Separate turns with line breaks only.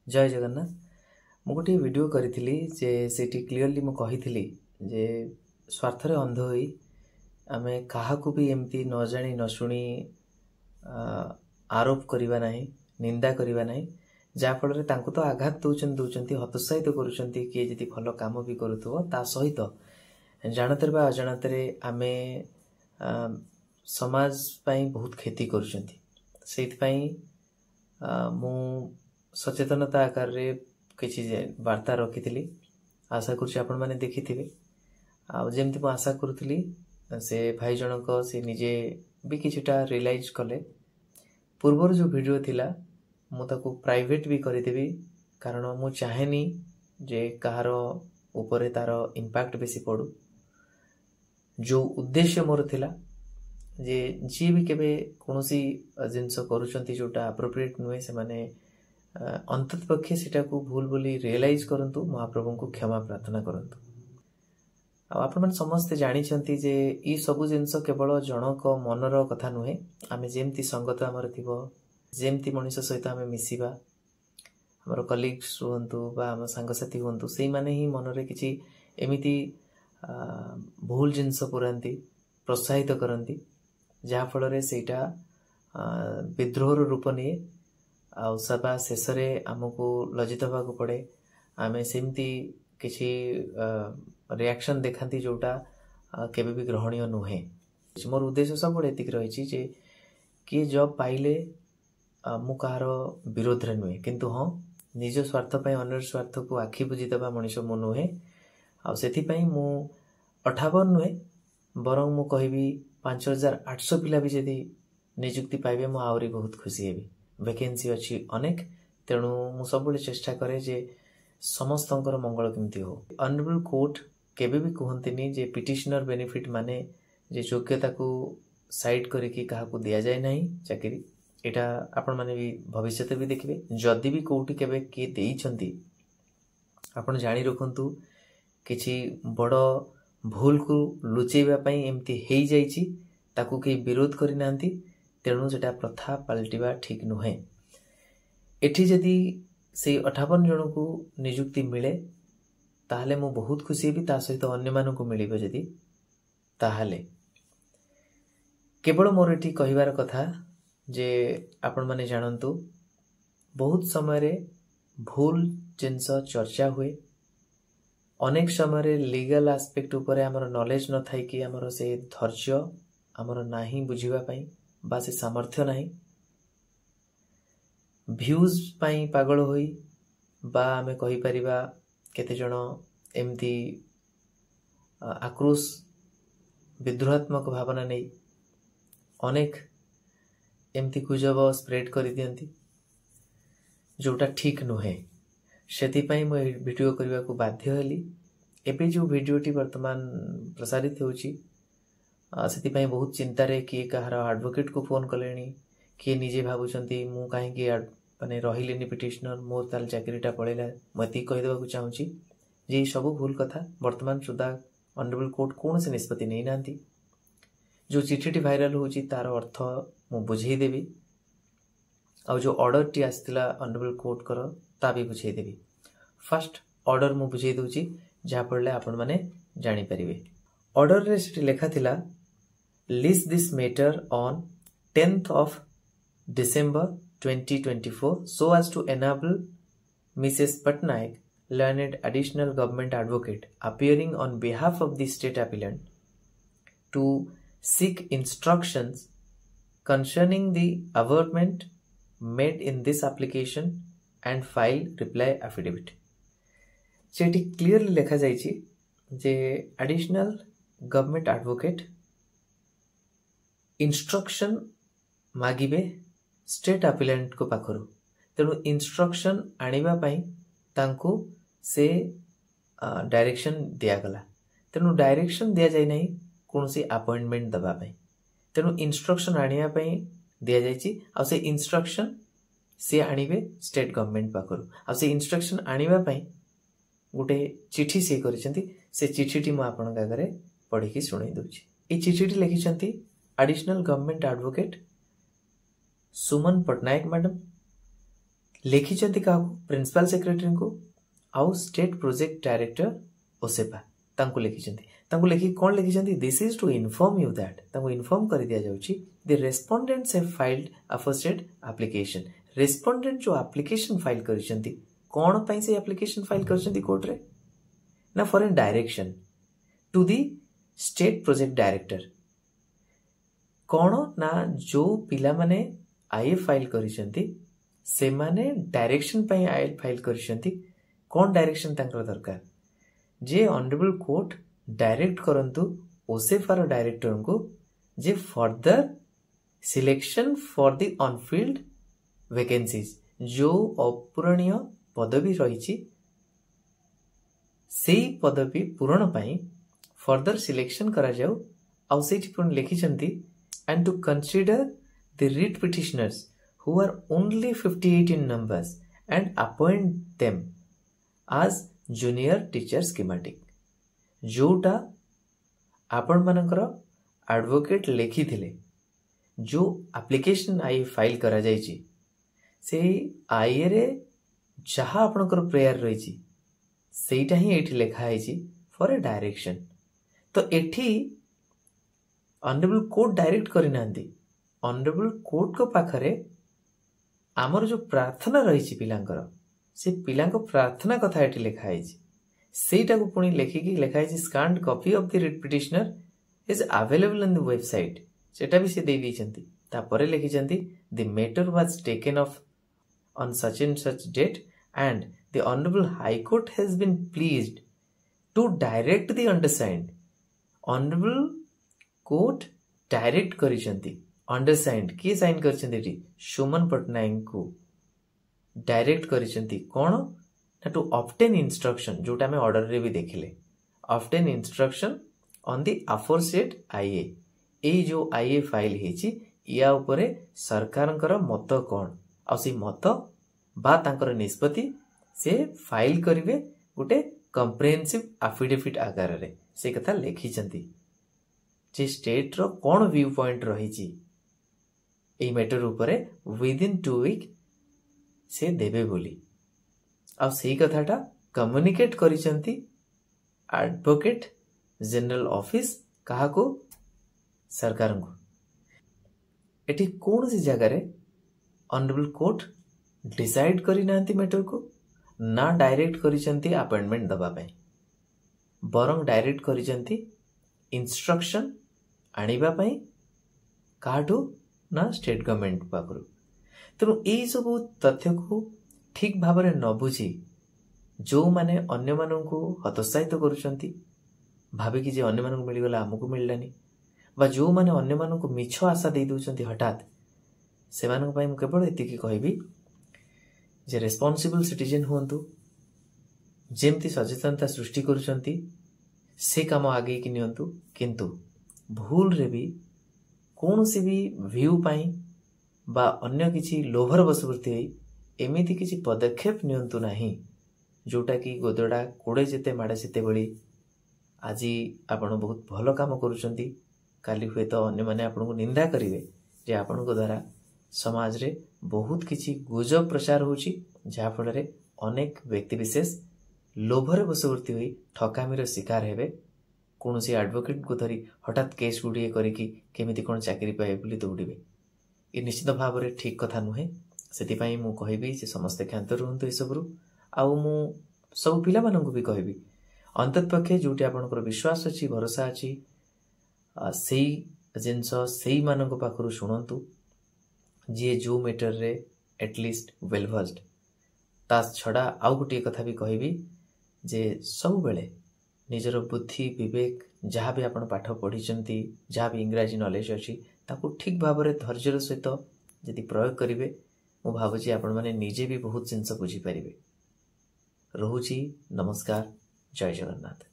जय जगन्नाथ मु गोटे वीडियो करी जे सेठी क्लियरली मु कही जे स्वार्थ रे अंध होई आमे काहाकू भी एमती न जानी न शुणी आरोप करिबा नाही निंदा करिबा नाही जा फल रे तांको तो आघात दउचंती हतोत्साहित करूचंती कि जदि भल काम भी करूथबो ता सहित जानतर बा अजाणतरे आमे समाज पई बहुत क्षति करूचंती सेति पई मु सचेतनता आकार रे किछि वार्ता रखिथिली आशा करूछि आपण माने देखिथिबे आ जेमति मु आशा करूथिली से भाई जनक से निजे भी किछिटा रियलाइज कले पूर्वर जो वीडियो थिला मु ताको प्राइवेट भी करिदेबी कारण मु चाहेनी जे कहारो ऊपर तार इंपैक्ट बेसी पड़ू जो उद्देश्य मोर थिला जे जी भी केबे कोनोसी जिंस करूचंती जोटा एप्रोप्रिएट नुहे से माने अंतत पक्षे सेटा को भूल बोली रियलाइज करंतु महाप्रभु को क्षमा प्रार्थना करंतु आपण मन समस्त जानि छंती जे ई सब जिंस केवल जनक मनर कथा नुहे आमे जेमती संगत हमर थिबो जेमती मनुष्य सहित आमे मिसिबा हमर कलीग्स हुंतु बा हम संग साथी हुंतु सेई माने ही मनरे किछि एमिति भूल जिंस पुरांती प्रोत्साहित करंती जा फल रे सेटा विद्रोह रूप निये आ सभा शेष रे हमको लज्जित होगा को पड़े आमे सेमती किछि रिएक्शन देखांती जोटा केबे भी ग्रहणीय नुहे मोर उद्देश्य सब एतिक रही जे कि जॉब पाइले मु कहार विरोध रे नुहे किंतु हाँ निज स्वार्थ पई अन्य स्वार्थ को आखि बुझी देबा मनुष्य मु नुहे आ सेति पई मु 58 नुहे बरं मु कहबी 5800 पिला भी जदी नियुक्ति पाइबे मु आउरी बहुत खुशी हेबी वैकेंसी अच्छी अनेक तेणु मु सब चेष्टा करे जे समस्तंकर मंगल केमती हो ऑनरेबल कोर्ट केबे भी कहंतिनी जे पिटिशनर बेनिफिट माने जे योग्यता को साइड करिकी काहाकू दिया जाय नाही चाकरी एटा आपण माने भी भविष्यते भी देखिबे जदी भी कोउटी केबे के देई छंती आपण जानि रखंतु किछि बड़ भूल को लुचेबा पई एमती हेई जाईची ताकू के विरोध करि नांती तेणु सेटा प्रथा पलटिबा ठीक नुहे एठी जदी से 58 जन को नियुक्ति मिले ताहले मु बहुत खुशी भी ता सहित अन्य मानन को मिलिबे जदी ताहले केवल मोर एठी कहिवार कथा जे आपण माने जानंतु बहुत समय रे भूल जिंस चर्चा हुए अनेक समय रे लीगल एस्पेक्ट ऊपर हमर नॉलेज न थाई कि हमर से धैर्य हमर नाही बुझिबा पई बा से सामर्थ्य नहीं व्यूज पाई पागल होई बा आमे कहि परिबा केते जण एमती आक्रोश विद्रोहात्मक भावना नहीं अनेक एमती गुजब स्प्रेड करि दियंती जोटा ठीक नुहे सेति पई मो वीडियो करबा को बाध्य हेली एबे जो वीडियोटी वर्तमान प्रसारित होची सेति पई बहुत चिंता रे कि कहार एडवोकेट को फोन कलेनी कि निजे भाबुचंती मु काहे कि माने रहिलेनी पिटिशनर मोर ताल चाकरीटा पळेला मती कहि देबा को चाहूची जे सब भूल कथा वर्तमान सुधा ऑनरेबल कोर्ट कोन से निष्पत्ति नै नांती जो चिठीटी वायरल होची तार अर्थ मु बुझेई देबी आ जो ऑर्डर टी आस्तिला ऑनरेबल कोर्ट कर ता भी बुझेई देबी फर्स्ट ऑर्डर मु बुझेई दोची जा पड़ले आपण माने जानि परिबे ऑर्डर रे सिटी लेखा थिला list this matter on 10th of December 2024 so as to enable Mrs. Patnaik, learned additional government advocate appearing on behalf of the state appellant, to seek instructions concerning the averment made in this application and file reply affidavit. Sethi clearly लिखा जाइछि जे additional government advocate instruction मागिबे state appellant को पाखरु तेणु instruction आनिबा पई तांको से डायरेक्शन दिया गला तेणु डायरेक्शन दिया जाय नाही कोनसी अपॉइंटमेंट दबा पई तेणु इंस्ट्रक्शन आनिया पई दिया जायछि आ से इंस्ट्रक्शन से आनिबे स्टेट गवर्नमेंट पाखरु आ से इंस्ट्रक्शन आनिबा पई गोटे चिठी से करिसंती से चिठीटी म आपन गागरे पढी की सुनै दोछि ए चिठीटी लिखिसंती एडिशनल गवर्नमेंट एडवोकेट सुमन पटनायक मैडम लिखिचंती काहू प्रिंसिपल सेक्रेटरी को आउ स्टेट प्रोजेक्ट डायरेक्टर ओसेपा तांको लिखिचंती तांको लिखि कोन लिखिचंती this is to inform you that तांको इन्फॉर्म कर दिया जाउची the respondents have filed aforesaid application respondent जो एप्लीकेशन फाइल करिसंती कोन पई से एप्लीकेशन फाइल करिसंती कोर्ट रे ना for an direction to the state project director कोन ना जो पिला माने आईए फाइल करिसंती से माने डायरेक्शन पई आईए फाइल करिसंती कोन डायरेक्शन तांकर दरकार जे ऑनरेबल कोर्ट डायरेक्ट करंतु ओसेफार डायरेक्टर को जे further selection for the unfilled vacancies जो अपूरणीय पदवी रही सेही पदवी पूरण पाई फर्दर सिलेक्शन करा जाऊ आउ सेठी पुन लिखिचंती and to consider the writ petitioners who are only 58 in numbers and appoint them as junior teacher schematic जोटा आपण मानकर एडवोकेट लेखी थिले जो एप्लीकेशन आई फाइल करा जायची से आईए रे जहा आपनकर प्रेयर रही सेटा ही एठी लेखा है फॉर ए डायरेक्शन तो एठी ऑनरेबल कोर्ट डायरेक्ट करिनांती ऑनरेबल कोर्ट को पाखरे आमर जो प्रार्थना रही पिलांकर से पिलांको प्रार्थना कथा एठी लेखा है सेटा को पुणी लेखिकी लेखा है scanned copy of the writ petitioner is available in the website सेटा भी से दे दी तापरे लिखिचंती the matter was taken off on such and such date and the honorable high court has been pleased to direct the undersigned honorable court direct करिसंती undersigned किए sign करिसंती सुमन पटनायक को direct करिसंती कोन ना टू ऑब्टेन इंस्ट्रक्शन जोटा में order रे भी देखिले obtain instruction on the aforesaid आईए ए जो आईए फाइल हेची या ऊपर सरकारंकर मत कोन आ सी मत बा तांकर निष्पत्ति से फाइल करिवे गोटे कंप्रेहेंसिव एफिडेविट आकार रे से कथा लिखिचंती जे स्टेट रो कोन व्यू पॉइंट रहिची ए मैटर ऊपर विद इन 2 वीक से देबे बोली आ सेही कथाटा कम्युनिकेट करिसंती एडवोकेट जनरल ऑफिस कहा को सरकार को एठी कोन सी जगह रे ऑनरेबल कोर्ट डिसाइड करी नांती मैटर को ना डायरेक्ट करिसंती अपॉइंटमेंट दबा पे बरंग डायरेक्ट करिसंती इंस्ट्रक्शन आनिबा पई काठू ना स्टेट गवर्नमेंट पाखरु तेणु यही सब तथ्य को ठीक भाव में न बुझी जो माने अन्य मानू हतोत्साहित करुचंती भाविकी जे अन्य मानू मिलगला आमको मिललानी बा जो माने अन्य मानू मिछ आशा दे दउचंती हठात से मानक पई मु केवल एतिकी कहबी जे रेस्पोंसिबल सिटीजन हुंतु जेमती सचेतनता सृष्टि करुचंती से काम आगे कि नियंतु किंतु भूल रे भी कौनसी भी व्यू पाई बा अन्य किछि लोभर बसवृत्ति एमिति किछि पदक्षेप नियंतु नाही जोटा कि गोदड़ा कोड़े जेते माड़े सेते बळी आज आपण बहुत भलो काम करुचंती काली हुए तो अन्य माने आपण को निंदा करिवे जे आपण को द्वारा समाज रे बहुत किछि गुजब प्रचार होची जहा फल रे अनेक व्यक्ति विशेष लोभर बसवृत्ति होई ठकामीर शिकार हेबे कोनोसी एडवोकेट को धरी हठात केस गुड़िए करिकी केमिति कोन चाकरी पाए बोली दौड़िबे ये निश्चित भाव में ठीक कथा नुहे से मु कहबी जे समस्ते क्षांत रुहतु एसबू आउ मु सब पिला माननकु भी कहबी अंततपक्षे जोटी आपनकर विश्वास अछि भरोसा अछि सेही जिनस सेही मानक पाखरु शुणंतु जी जो मैटर रे एटलिस्ट वेल वर्स्ड ता छड़ा आउ गोटे कथा भी कहबी जे सब बेले निजर बुद्धि विवेक जहाँ भी आपण पाठ पढ़ी जहाँ भी इंग्राजी नॉलेज अच्छी ताकू ठीक भाव में धैर्यर सहित यदि प्रयोग करेंगे मु भावुची आपण माने निजे भी बहुत जिनस बुझी पारिबे। रहुची नमस्कार, जय जगन्नाथ।